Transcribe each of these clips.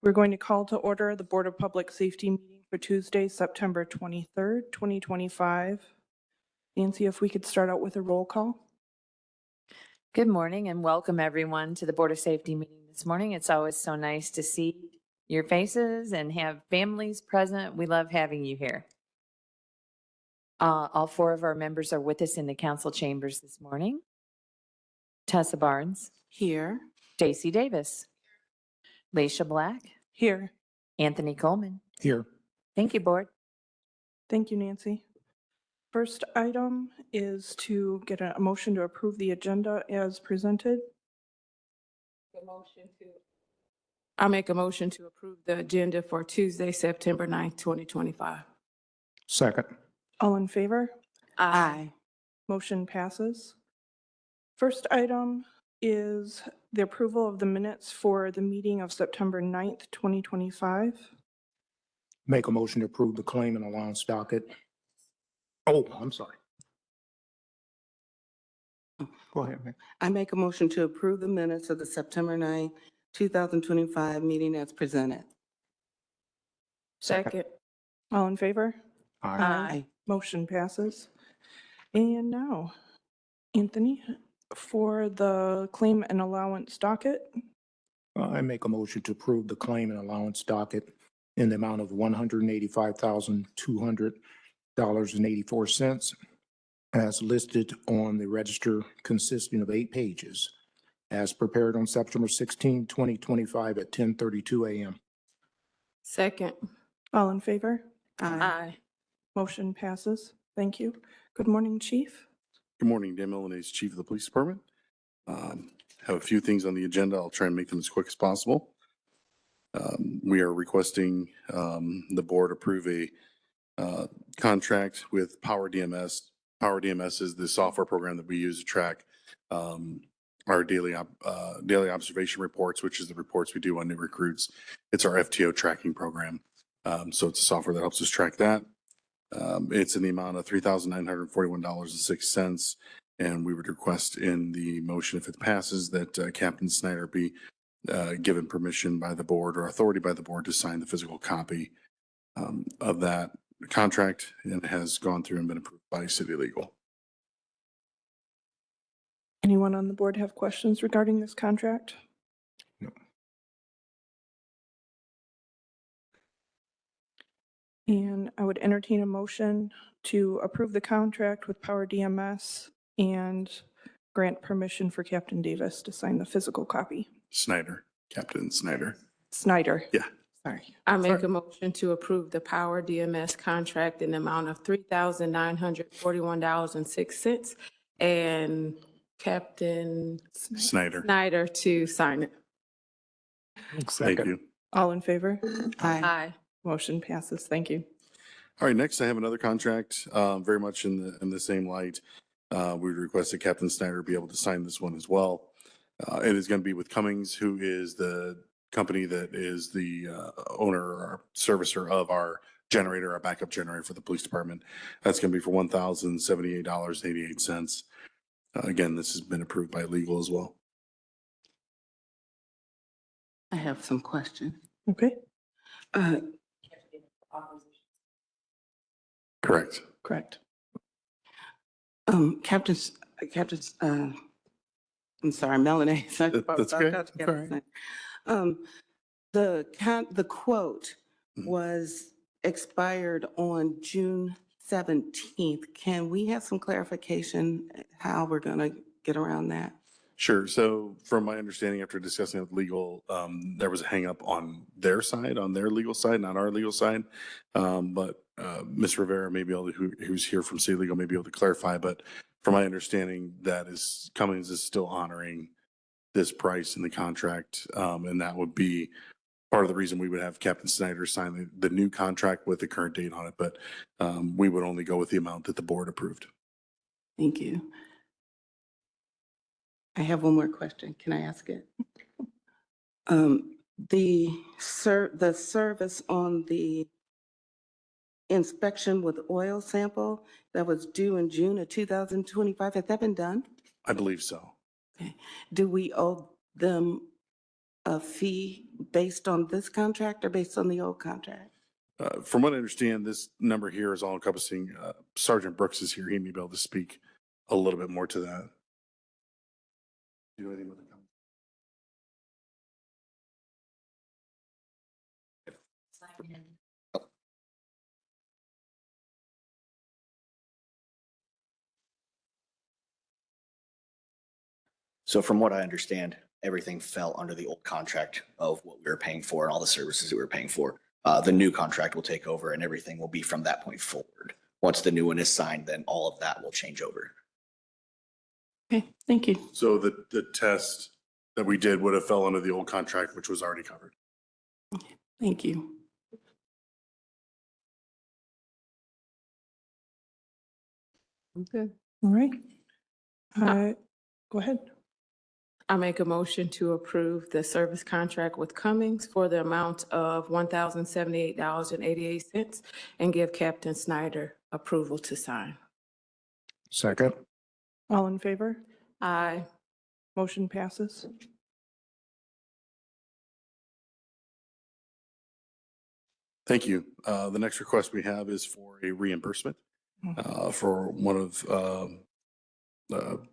We're going to call to order the Board of Public Safety meeting for Tuesday, September 23rd, 2025. Nancy, if we could start out with a roll call. Good morning and welcome everyone to the Board of Safety meeting this morning. It's always so nice to see your faces and have families present. We love having you here. All four of our members are with us in the council chambers this morning. Tessa Barnes. Here. Stacy Davis. Leisha Black. Here. Anthony Coleman. Here. Thank you, Board. Thank you, Nancy. First item is to get a motion to approve the agenda as presented. I'll make a motion to approve the agenda for Tuesday, September 9th, 2025. Second. All in favor? Aye. Motion passes. First item is the approval of the minutes for the meeting of September 9th, 2025. Make a motion to approve the claim and allowance docket. Oh, I'm sorry. Go ahead, man. I make a motion to approve the minutes of the September 9, 2025 meeting as presented. Second. All in favor? Aye. Motion passes. And now, Anthony, for the claim and allowance docket. I make a motion to approve the claim and allowance docket in the amount of $185,200.84 as listed on the register consisting of 8 pages as prepared on September 16, 2025 at 10:32 a.m. Second. All in favor? Aye. Motion passes. Thank you. Good morning, Chief. Good morning, Dan Milanese, Chief of the Police Department. Have a few things on the agenda. I'll try and make them as quick as possible. We are requesting the board approve a contract with Power DMS. Power DMS is the software program that we use to track our daily observation reports, which is the reports we do on new recruits. It's our FTO tracking program. So it's a software that helps us track that. It's in the amount of $3,941.06. And we would request in the motion, if it passes, that Captain Snyder be given permission by the board or authority by the board to sign the physical copy of that contract, and it has gone through and been approved by City Legal. Anyone on the board have questions regarding this contract? No. And I would entertain a motion to approve the contract with Power DMS and grant permission for Captain Davis to sign the physical copy. Snyder, Captain Snyder. Snyder. Yeah. Sorry. I make a motion to approve the Power DMS contract in the amount of $3,941.06 and Captain Snyder. Snyder to sign it. Thank you. All in favor? Aye. Motion passes. Thank you. All right, next I have another contract, very much in the same light. We request that Captain Snyder be able to sign this one as well. It is going to be with Cummings, who is the company that is the owner or servicer of our generator, our backup generator for the police department. That's going to be for $1,078.88. Again, this has been approved by legal as well. I have some questions. Okay. Correct. Correct. Captain, I'm sorry, Melanie. That's okay. The quote was expired on June 17th. Can we have some clarification how we're going to get around that? Sure. So from my understanding, after discussing it with legal, there was a hang up on their side, on their legal side, not our legal side. But Ms. Rivera may be able to, who's here from City Legal, may be able to clarify. But from my understanding, that is Cummings is still honoring this price in the contract. And that would be part of the reason we would have Captain Snyder sign the new contract with the current date on it. But we would only go with the amount that the board approved. Thank you. I have one more question. Can I ask it? The service on the inspection with oil sample that was due in June of 2025, has that been done? I believe so. Okay. Do we owe them a fee based on this contract or based on the old contract? From what I understand, this number here is all encompassing. Sergeant Brooks is here. He may be able to speak a little bit more to that. Do you know anything about the comment? So from what I understand, everything fell under the old contract of what we were paying for and all the services that we were paying for. The new contract will take over and everything will be from that point forward. Once the new one is signed, then all of that will change over. Okay, thank you. So the test that we did would have fell under the old contract, which was already covered. Thank you. Okay. All right. Go ahead. I make a motion to approve the service contract with Cummings for the amount of $1,078.88 and give Captain Snyder approval to sign. Second. All in favor? Aye. Motion passes. Thank you. The next request we have is for a reimbursement for one of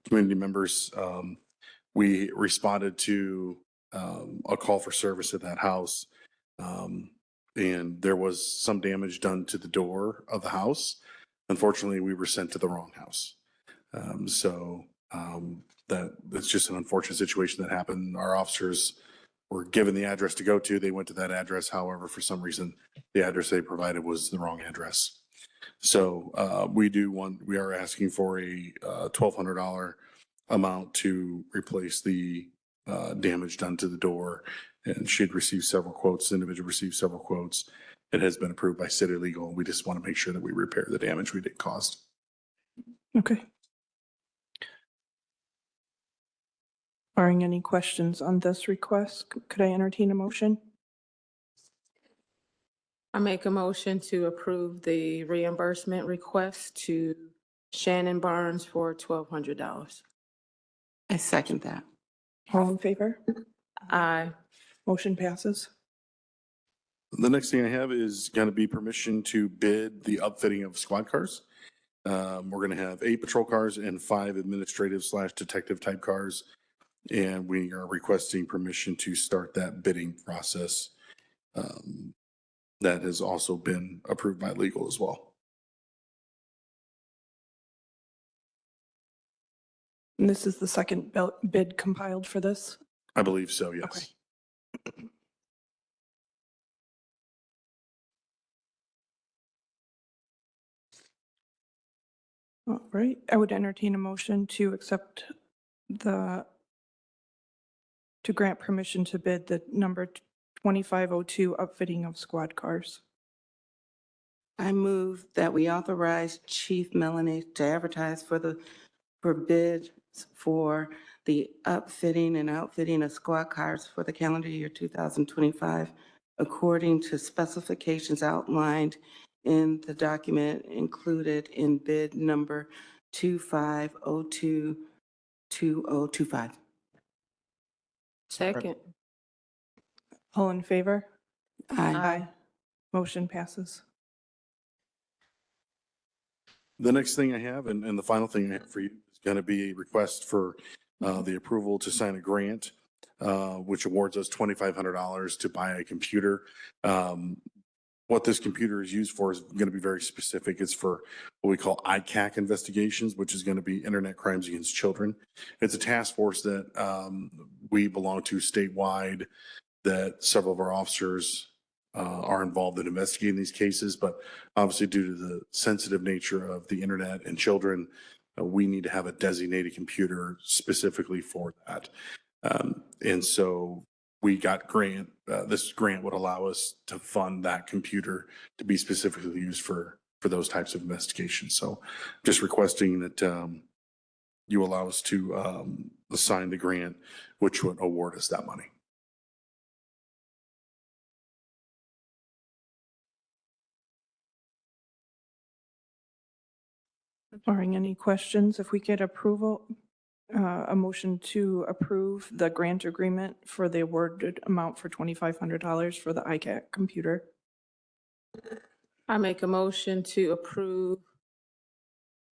community members. We responded to a call for service at that house, and there was some damage done to the door of the house. Unfortunately, we were sent to the wrong house. That's just an unfortunate situation that happened. Our officers were given the address to go to. They went to that address. However, for some reason, the address they provided was the wrong address. So we are asking for a $1,200 amount to replace the damage done to the door. And she had received several quotes. The individual received several quotes. It has been approved by City Legal. We just want to make sure that we repair the damage we did cause. Okay. Barring any questions on this request, could I entertain a motion? I make a motion to approve the reimbursement request to Shannon Barnes for $1,200. I second that. All in favor? Aye. Motion passes. The next thing I have is going to be permission to bid the upfitting of squad cars. We're going to have 8 patrol cars and 5 administrative/detective type cars. And we are requesting permission to start that bidding process. That has also been approved by legal as well. And this is the second bid compiled for this? I believe so, yes. Okay. All right, I would entertain a motion to accept to grant permission to bid the number 2502 upfitting of squad cars. I move that we authorize Chief Melanie to advertise for bids for the upfitting and outfitting of squad cars for the calendar year 2025, according to specifications outlined in the document included in bid number 25022025. Second. All in favor? Aye. Motion passes. The next thing I have, and the final thing I have for you, is going to be a request for the approval to sign a grant, which awards us $2,500 to buy a computer. What this computer is used for is going to be very specific. It's for what we call ICAC investigations, which is going to be Internet Crimes Against Children. It's a task force that we belong to statewide, that several of our officers are involved in investigating these cases. But obviously, due to the sensitive nature of the internet and children, we need to have a designated computer specifically for that. And so we got this grant would allow us to fund that computer to be specifically used for those types of investigations. So just requesting that you allow us to assign the grant, which would award us that money. Barring any questions, if we get approval, a motion to approve the grant agreement for the awarded amount for $2,500 for the ICAT computer. I make a motion to approve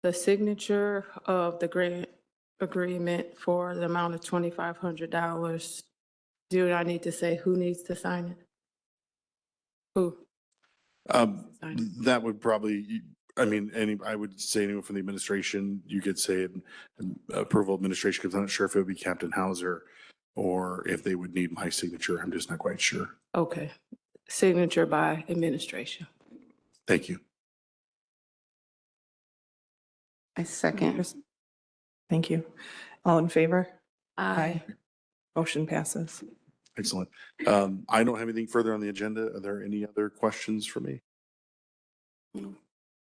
the signature of the grant agreement for the amount of $2,500. Do I need to say who needs to sign it? Who? Sign it. That would probably, I mean, I would say anyone from the administration, you could say it, approval administration, because I'm not sure if it would be Captain Hauser or if they would need my signature. I'm just not quite sure. Okay. Signature by administration. Thank you. I second. Thank you. All in favor? Aye. Motion passes. Excellent. I don't have anything further on the agenda. Are there any other questions for me?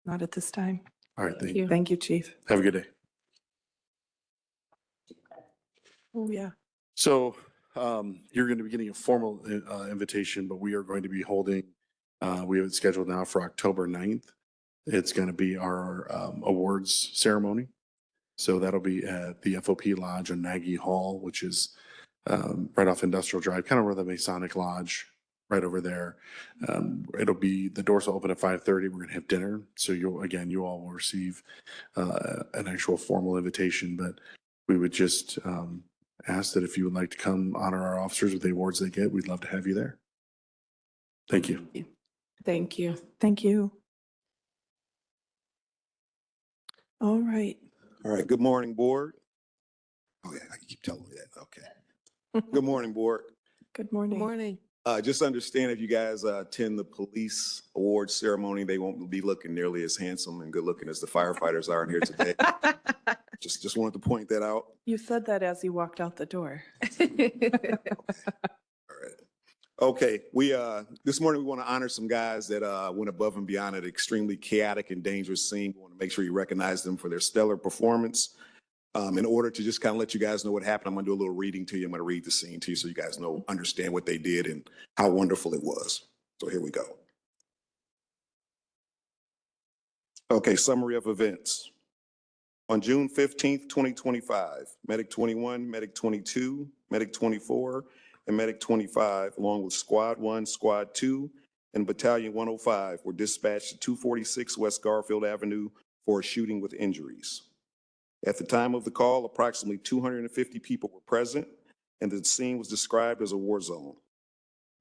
Not at this time. All right, thank you. Thank you, Chief. Have a good day. Oh, yeah. So you're going to be getting a formal invitation, but we are going to be holding, we have it scheduled now for October 9th. It's going to be our awards ceremony. So that'll be at the FOP Lodge on Nagy Hall, which is right off Industrial Drive, kind of where the Masonic Lodge, right over there. It'll be, the doors will open at 5:30. We're going to have dinner. So you all will receive an actual formal invitation, but we would just ask that if you would like to come honor our officers with the awards they get, we'd love to have you there. Thank you. Thank you. Thank you. All right. All right, good morning, board. Oh, yeah, I keep telling me that, okay. Good morning, board. Good morning. Morning. Just understand if you guys attend the police awards ceremony, they won't be looking nearly as handsome and good looking as the firefighters are in here today. Just wanted to point that out. You said that as you walked out the door. All right. Okay, this morning we want to honor some guys that went above and beyond an extremely chaotic and dangerous scene. We want to make sure you recognize them for their stellar performance. In order to just kind of let you guys know what happened, I'm going to do a little reading to you. I'm going to read the scene to you so you guys understand what they did and how wonderful it was. So here we go. Okay, summary of events. On June 15th, 2025, Medic 21, Medic 22, Medic 24, and Medic 25, along with Squad 1, Squad 2, and Battalion 105 were dispatched to 246 West Garfield Avenue for a shooting with injuries. At the time of the call, approximately 250 people were present, and the scene was described as a war zone.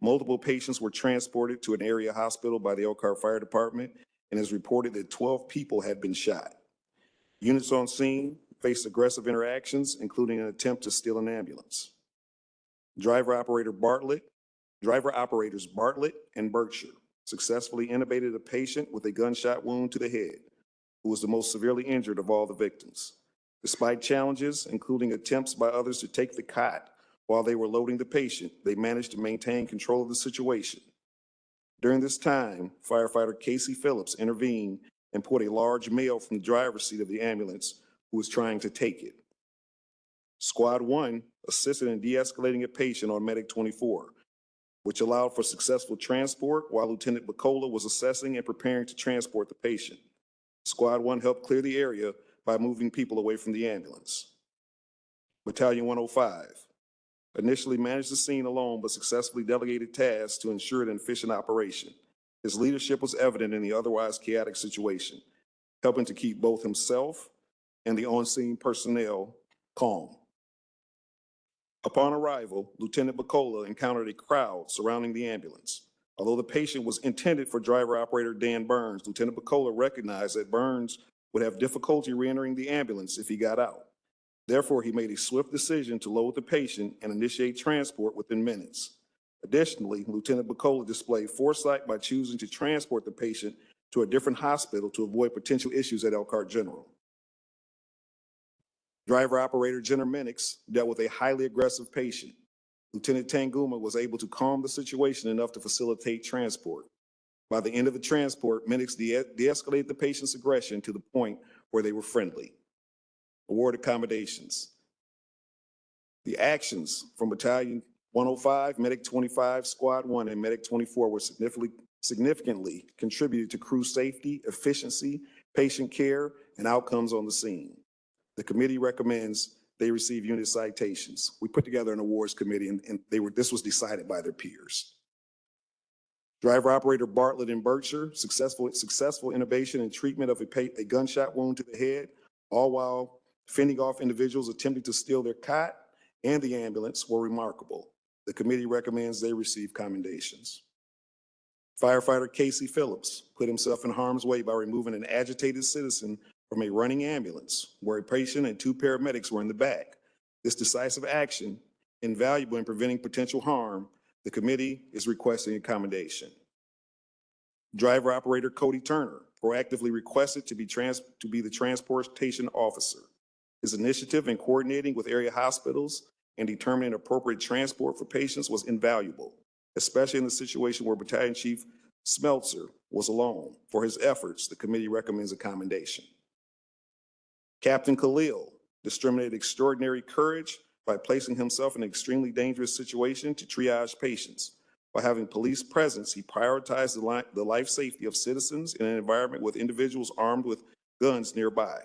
Multiple patients were transported to an area hospital by the Elkhart Fire Department, and is reported that 12 people had been shot. Units on scene faced aggressive interactions, including an attempt to steal an ambulance. Driver operators Bartlett and Berkshire successfully intubated a patient with a gunshot wound to the head, who was the most severely injured of all the victims. Despite challenges, including attempts by others to take the cot while they were loading the patient, they managed to maintain control of the situation. During this time, firefighter Casey Phillips intervened and pulled a large male from the driver's seat of the ambulance who was trying to take it. Squad 1 assisted in de-escalating a patient on Medic 24, which allowed for successful transport while Lieutenant Bacola was assessing and preparing to transport the patient. Squad 1 helped clear the area by moving people away from the ambulance. Battalion 105 initially managed the scene alone, but successfully delegated tasks to ensure an efficient operation. His leadership was evident in the otherwise chaotic situation, helping to keep both himself and the on-scene personnel calm. Upon arrival, Lieutenant Bacola encountered a crowd surrounding the ambulance. Although the patient was intended for driver-operator Dan Burns, Lieutenant Bacola recognized that Burns would have difficulty re-entering the ambulance if he got out. Therefore, he made a swift decision to load the patient and initiate transport within minutes. Additionally, Lieutenant Bacola displayed foresight by choosing to transport the patient to a different hospital to avoid potential issues at Elkhart General. Driver-operator Jenner Minix dealt with a highly aggressive patient. Lieutenant Tanguma was able to calm the situation enough to facilitate transport. By the end of the transport, Minix de-escalated the patient's aggression to the point where they were friendly. Award accommodations. The actions from Battalion 105, Medic 25, Squad 1, and Medic 24 were significantly contributed to crew safety, efficiency, patient care, and outcomes on the scene. The committee recommends they receive unit citations. We put together an awards committee and this was decided by their peers. Driver operator Bartlett and Berkshire, successful innovation and treatment of a gunshot wound to the head, all while fending off individuals attempting to steal their cot and the ambulance were remarkable. The committee recommends they receive commendations. Firefighter Casey Phillips put himself in harm's way by removing an agitated citizen from a running ambulance where a patient and 2 paramedics were in the back. This decisive action, invaluable in preventing potential harm, the committee is requesting a commendation. Driver operator Cody Turner proactively requested to be the transportation officer. His initiative in coordinating with area hospitals and determining appropriate transport for patients was invaluable, especially in the situation where Battalion Chief Smeltzer was alone. For his efforts, the committee recommends a commendation. Captain Khalil demonstrated extraordinary courage by placing himself in an extremely dangerous situation to triage patients. By having police presence, he prioritized the life safety of citizens in an environment with individuals armed with guns nearby.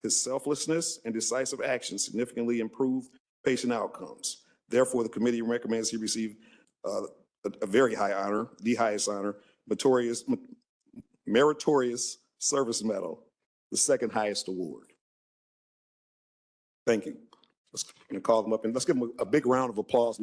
His selflessness and decisive action significantly improved patient outcomes. Therefore, the committee recommends he receive a very high honor, the highest honor, Meritorious Service Medal, the second highest award. Thank you. Let's call them up and let's give them a big round of applause.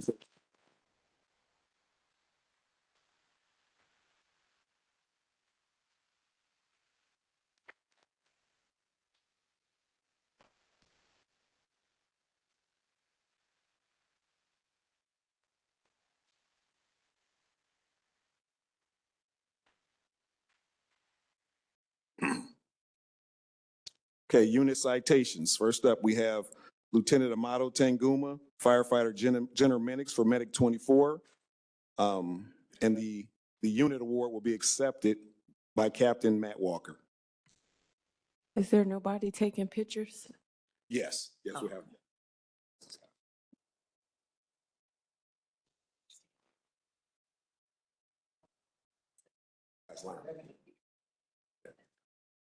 Okay, unit citations. First up, we have Lieutenant Amato Tanguma, firefighter Jenner Minix for Medic 24. And the unit award will be accepted by Captain Matt Walker. Is there nobody taking pictures? Yes, we have.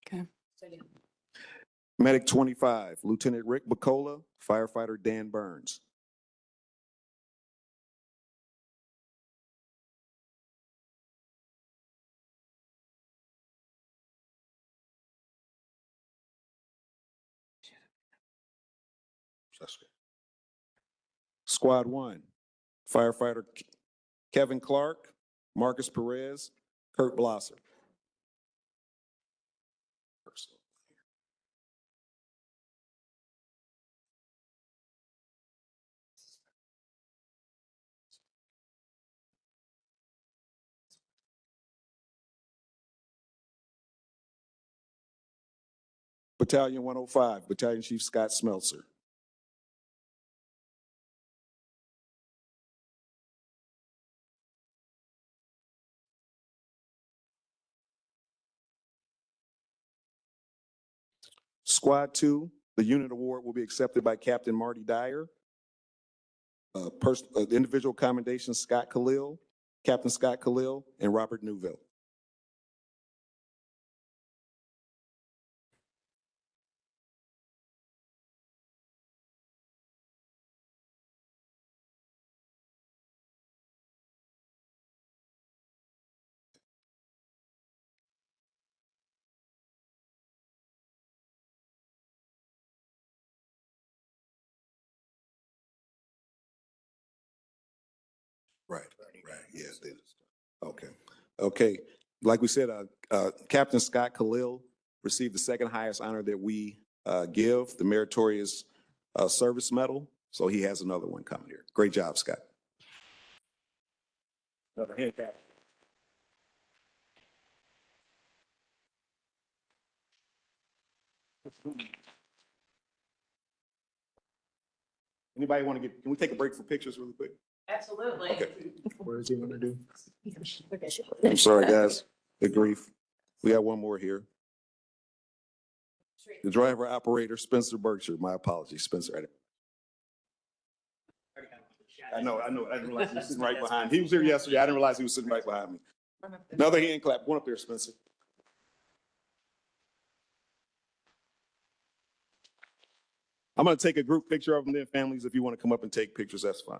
Okay. Medic 25, Lieutenant Rick Bacola, firefighter Dan Burns. Squad 1, firefighter Kevin Clark, Marcus Perez, Kurt Blosser. Battalion 105, Battalion Chief Scott Smeltzer. Squad 2, the unit award will be accepted by Captain Marty Dyer. The individual commendations, Scott Khalil, Captain Scott Khalil, and Robert Newville. Right, yeah. Okay. Like we said, Captain Scott Khalil received the second highest honor that we give, the Meritorious Service Medal. So he has another one coming here. Great job, Scott. Another hand clap. Anybody want to can we take a break for pictures really quick? Absolutely. Okay. What is he gonna do? I'm sorry, guys. Good grief. We got one more here. The driver operator, Spencer Berkshire. My apologies, Spencer. I know. I didn't realize he was sitting right behind me. He was here yesterday. I didn't realize he was sitting right behind me. Another hand clap. One up there, Spencer. I'm going to take a group picture of them then. Families, if you want to come up and take pictures, that's fine.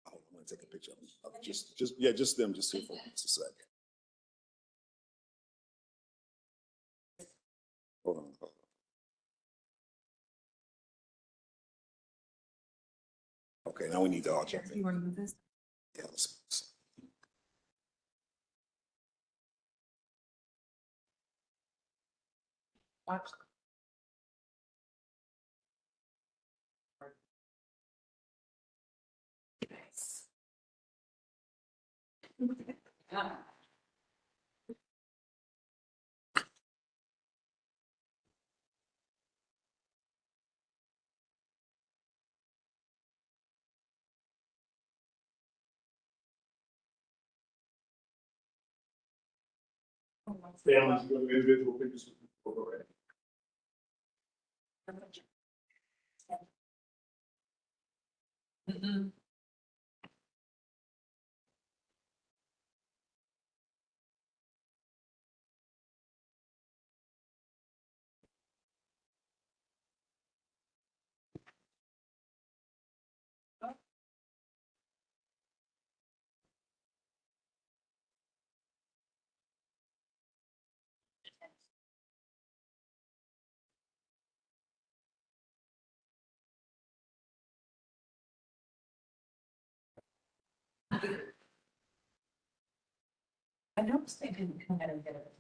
Oh, I'm going to take a picture of them. Just them, just here for just a second. Hold on. Okay, now we need to all jump in. You want to move this? Yeah, let's- Families, go to individual pictures. I noticed they didn't come in and get it.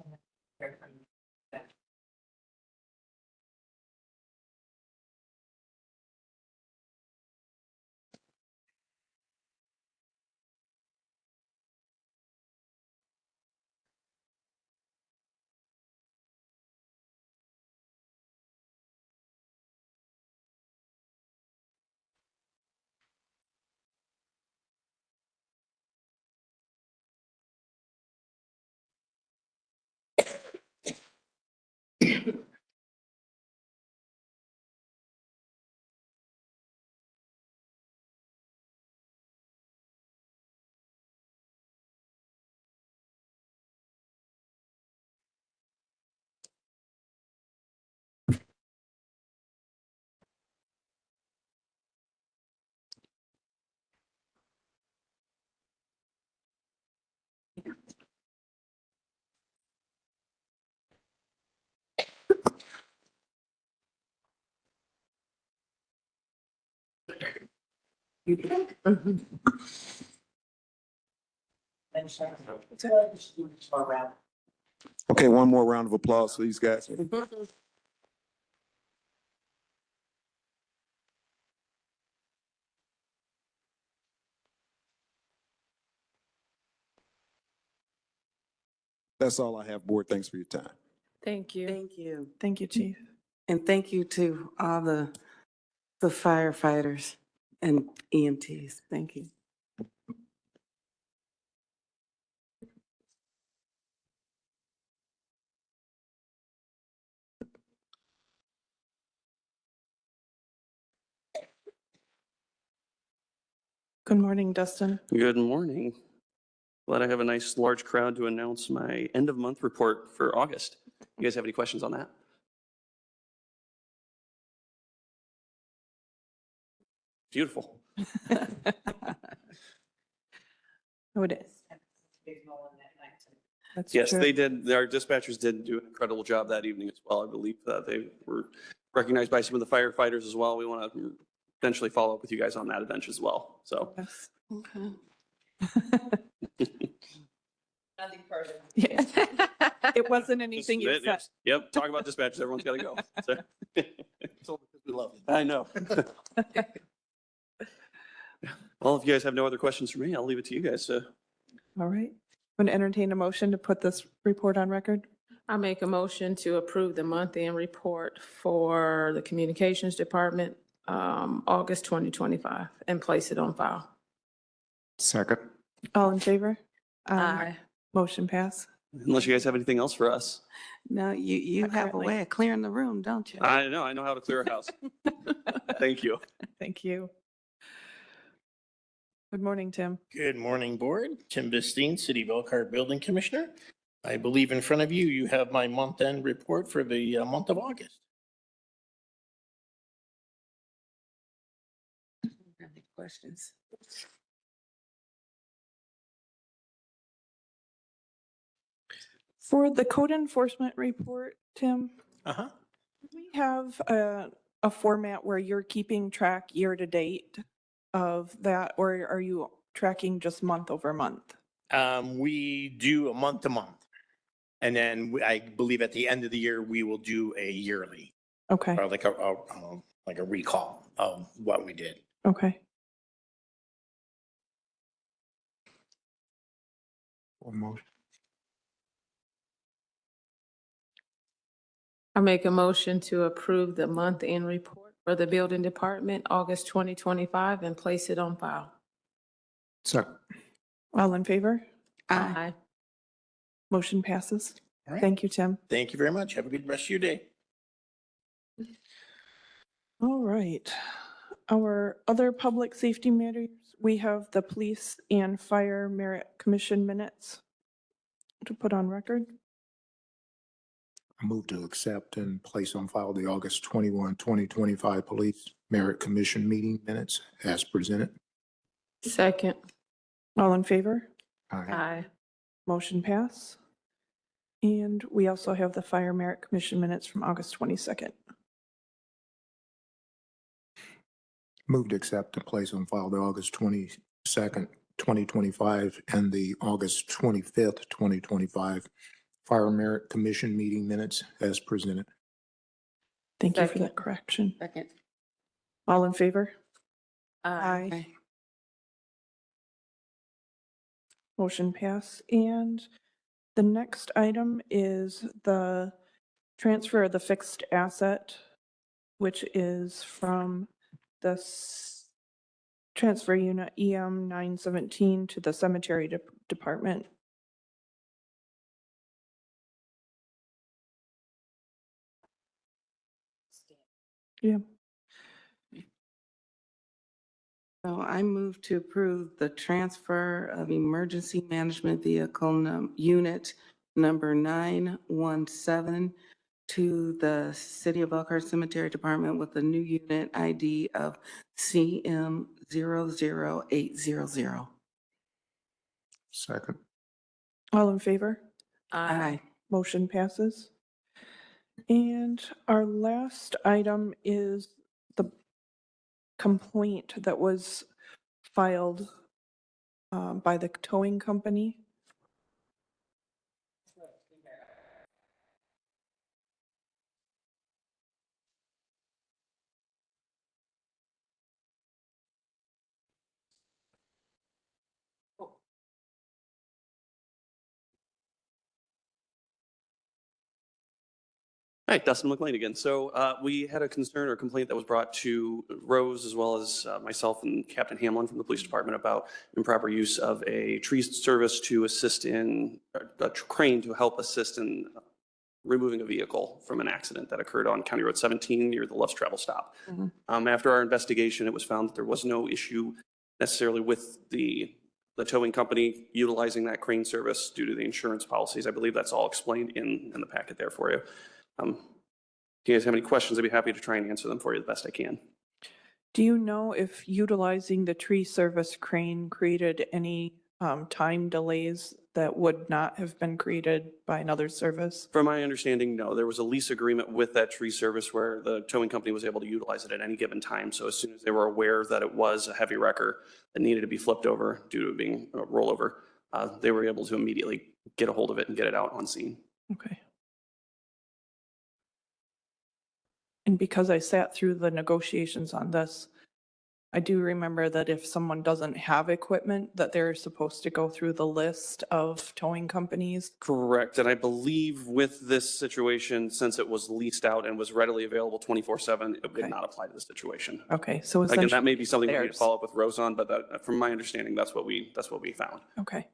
Okay, one more round of applause for these guys. That's all I have, board. Thanks for your time. Thank you. Thank you. Thank you, Chief. And thank you to all the firefighters and EMTs. Thank you. Good morning, Dustin. Good morning. Glad I have a nice large crowd to announce my end of month report for August. You guys have any questions on that? Beautiful. I would, that's Yes, true. they did. Our dispatchers did do an incredible job that evening as well. I believe that they were recognized by some of the firefighters as well. We want to eventually follow up with you guys on that event as well. So Yes. Okay. Yeah. It wasn't anything you said. Yep, talk about dispatchers. Everyone's got to go. So. We love you. I know. Well, if you guys have no other questions for me, I'll leave it to you guys. All right. I'm going to entertain a motion to put this report on record. I make a motion to approve the month-end report for the Communications Department, August 2025, and place it on file. Second. All in favor? Aye. Motion pass. Unless you guys have anything else for us. Now, you Not have a currently. way of clearing the room, don't you? I know how to clear a house. Thank you. Thank you. Good morning, Tim. Good morning, Board. Tim Bistine, City of Elkhart Building Commissioner. I believe in front of you, you have my month-end report for the month of August. Any questions? For the code enforcement report, Tim, Uh-huh. we have a format where you're keeping track year to date of that, or are you tracking just month over month? We do a month to month. And then I believe at the end of the year, we will do a yearly, Okay, or like a recall of what we did. okay. I make a motion to approve the month-end report for the building department, August 2025, and place it on file. Second. All in favor? Aye. Motion passes. All right. Thank you, Tim. Thank you very much. Have a good rest of your day. All right. Our other public safety matters, we have the police and fire merit commission minutes to put on record. I move to accept and place on file the August 21, 2025 Police Merit Commission meeting minutes as presented. Second. All in favor? Aye. Aye. Motion pass. And we also have the fire merit commission minutes from August 22nd. Move to accept and place on file the August 22nd, 2025 and the August 25th, 2025 Fire Merit Commission meeting minutes as presented. Thank you for Second. that correction. Second. All in favor? Aye. Motion pass. And the next item is the transfer of the fixed asset, which is from the transfer unit EM 917 to the cemetery department. Yeah. So I move to approve the transfer of emergency management vehicle unit number 917 to the City of Elkhart Cemetery Department with a new unit ID of CM 00800. Second. All in favor? Aye. Motion passes. And our last item is the complaint that was filed by the towing company. Hi, Dustin McLean again. So we had a concern or complaint that was brought to Rose as well as myself and Captain Hamlin from the police department about improper use of a tree service to assist in, a crane to help assist in removing a vehicle from an accident that occurred on County Road 17 near the Love's Travel Stop. After our investigation, it was found that there was no issue necessarily with the towing company utilizing that crane service due to the insurance policies. I believe that's all explained in the packet there for you. If you guys have any questions, I'd be happy to try and answer them for you the best I can. Do you know if utilizing the tree service crane created any time delays that would not have been created by another service? From my understanding, no. There was a lease agreement with that tree service where the towing company was able to utilize it at any given time. So as soon as they were aware that it was a heavy wrecker that needed to be flipped over due to it being a rollover, they were able to immediately get a hold of it and get it out on scene. Okay. And because I sat through the negotiations on this, I do remember that if someone doesn't have equipment, that they're supposed to go through the list of towing companies. Correct. And I believe with this situation, since it was leased out and was readily available 24/7, it Okay. did not apply to the situation. Okay, so Again, that essentially, may be something we need to theirs. follow up with Rose on, but from my understanding, that's what we found. Okay.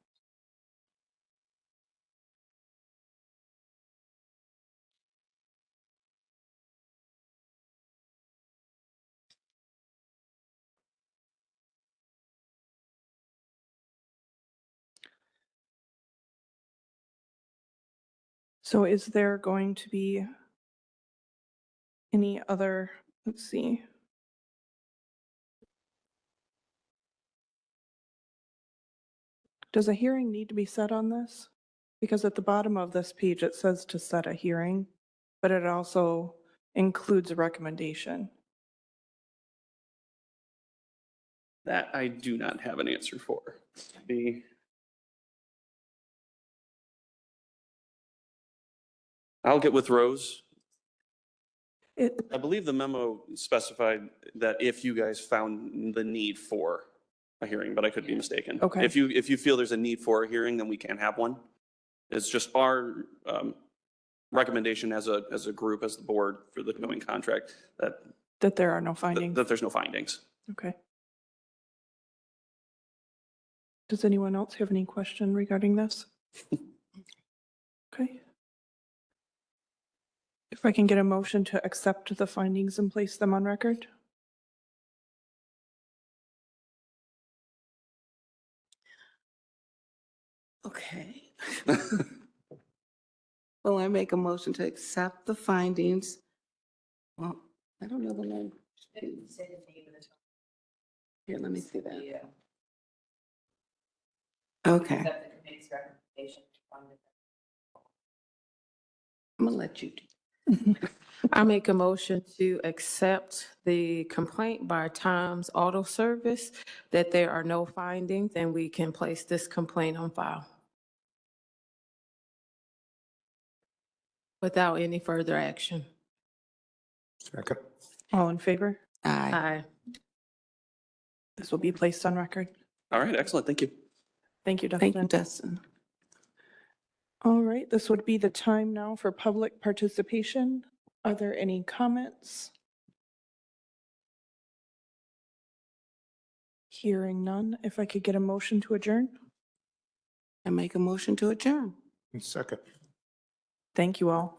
So is there going to be any other, let's see. Does a hearing need to be set on this? Because at the bottom of this page, it says to set a hearing, but it also includes a recommendation. That I do not have an answer for. I'll get with Rose. I believe the memo specified that if you guys found the need for a hearing, but I could be mistaken. Okay. If you feel there's a need for a hearing, then we can have one. It's just our recommendation as a group, as the board for the towing contract, That there are no findings. that there's no findings. Okay. Does anyone else have any question regarding this? Okay. If I can get a motion to accept the findings and place them on record? Okay. Well, I make a motion to accept the findings. Well, I don't know the name. Here, let me see that. Okay. I'm gonna let you do. I make a motion to accept the complaint by Tom's Auto Service that there are no findings and we can place this complaint on file without any further action. Second. All in favor? Aye. Aye. This will be placed on record. All right, excellent. Thank you. Thank you, Thank you, Dustin. Dustin. All right, this would be the time now for public participation. Are there any comments? Hearing none, if I could get a motion to adjourn? I make a motion to adjourn. Second. Thank you all.